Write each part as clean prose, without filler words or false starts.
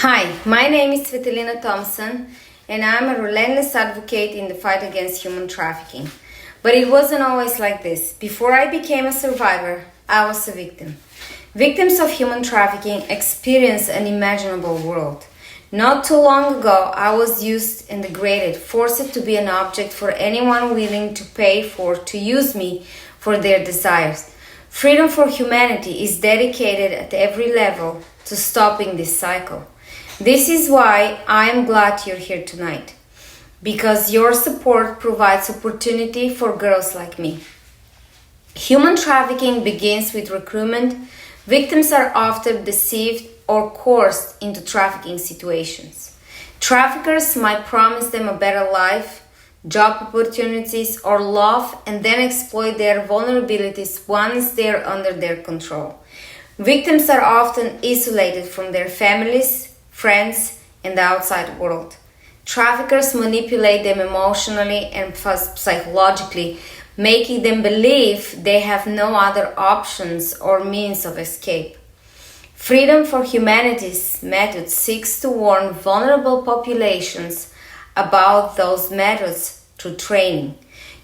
Hi, my name is Svetlina Thompson, and I'm a relentless advocate in the fight against human trafficking. But it wasn't always like this. Before I became a survivor, I was a victim. Victims of human trafficking experience an unimaginable world. Not too long ago, I was used and degraded, forced to be an object for anyone willing to pay to use me for their desires. Freedom for Humanity is dedicated at every level to stopping this cycle. This is why I am glad you're here tonight, because your support provides opportunity for girls like me. Human trafficking begins with recruitment. Victims are often deceived or coerced into trafficking situations. Traffickers might promise them a better life, job opportunities, or love, and then exploit their vulnerabilities once they're under their control. Victims are often isolated from their families, friends, and the outside world. Traffickers manipulate them emotionally and psychologically, making them believe they have no other options or means of escape. Freedom for Humanity's method seeks to warn vulnerable populations about those methods through training.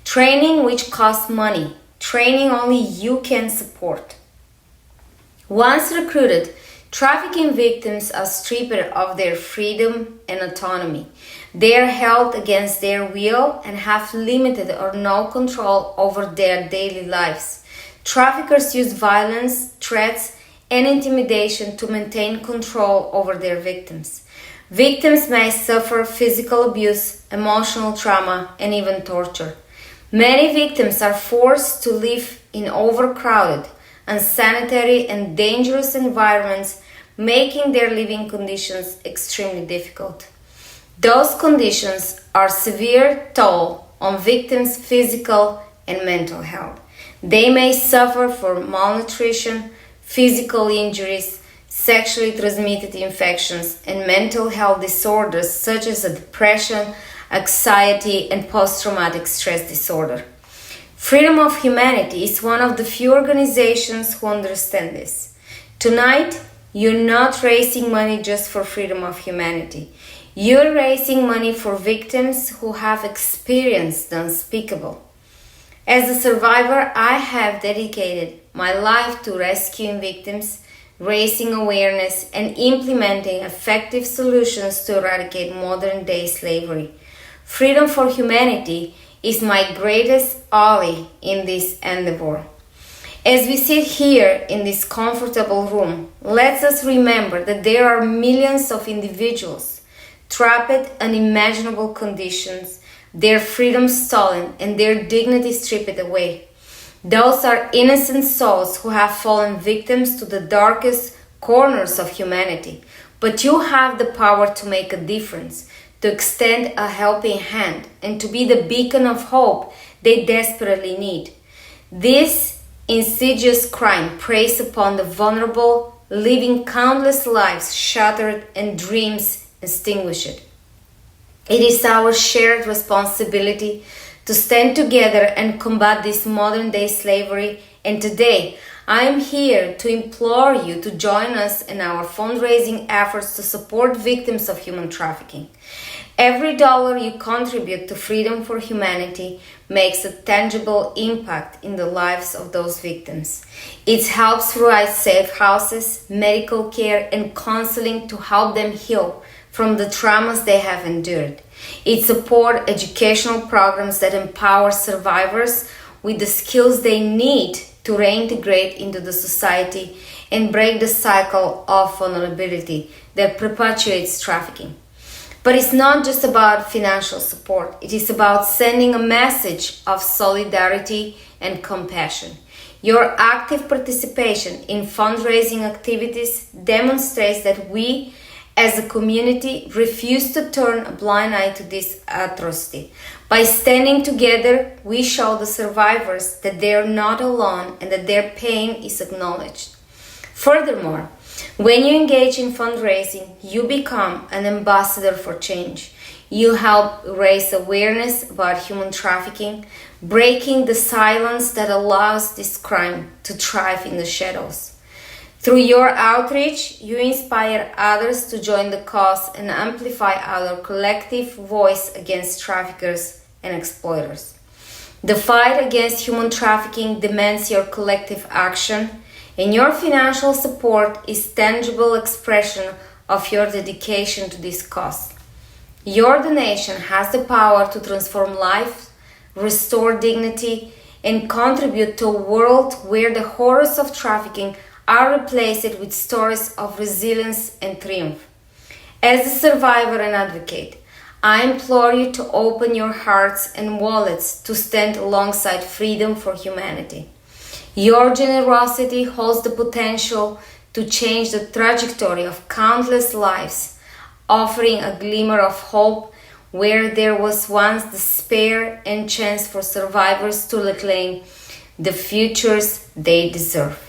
Training which costs money, training only you can support. Once recruited, trafficking victims are stripped of their freedom and autonomy. They are held against their will and have limited or no control over their daily lives. Traffickers use violence, threats, and intimidation to maintain control over their victims. Victims may suffer physical abuse, emotional trauma, and even torture. Many victims are forced to live in overcrowded, unsanitary, and dangerous environments, making their living conditions extremely difficult. Those conditions are severe toll on victims' physical and mental health. They may suffer from malnutrition, physical injuries, sexually transmitted infections, and mental health disorders such as depression, anxiety, and post-traumatic stress disorder. Freedom of Humanity is one of the few organizations who understand this. Tonight, you're not raising money just for freedom of humanity. You're raising money for victims who have experienced the unspeakable. As a survivor, I have dedicated my life to rescuing victims, raising awareness, and implementing effective solutions to eradicate modern-day slavery. Freedom for Humanity is my greatest ally in this endeavor. As we sit here in this comfortable room, let us remember that there are millions of individuals trapped in unimaginable conditions, their freedom stolen, and their dignity stripped away. Those are innocent souls who have fallen victims to the darkest corners of humanity. But you have the power to make a difference, to extend a helping hand, and to be the beacon of hope they desperately need. This insidious crime preys upon the vulnerable, leaving countless lives shattered and dreams extinguished. It is our shared responsibility to stand together and combat this modern-day slavery, and today I am here to implore you to join us in our fundraising efforts to support victims of human trafficking. Every dollar you contribute to Freedom for Humanity makes a tangible impact in the lives of those victims. It helps provide safe houses, medical care, and counseling to help them heal from the traumas they have endured. It supports educational programs that empower survivors with the skills they need to reintegrate into the society and break the cycle of vulnerability that perpetuates trafficking. But it's not just about financial support. It is about sending a message of solidarity and compassion. Your active participation in fundraising activities demonstrates that we, as a community, refuse to turn a blind eye to this atrocity. By standing together, we show the survivors that they are not alone and that their pain is acknowledged. Furthermore, when you engage in fundraising, you become an ambassador for change. You help raise awareness about human trafficking, breaking the silence that allows this crime to thrive in the shadows. Through your outreach, you inspire others to join the cause and amplify our collective voice against traffickers and exploiters. The fight against human trafficking demands your collective action, and your financial support is tangible expression of your dedication to this cause. Your donation has the power to transform lives, restore dignity, and contribute to a world where the horrors of trafficking are replaced with stories of resilience and triumph. As a survivor and advocate, I implore you to open your hearts and wallets to stand alongside freedom for humanity. Your generosity holds the potential to change the trajectory of countless lives, offering a glimmer of hope where there was once despair and chance for survivors to reclaim the futures they deserve.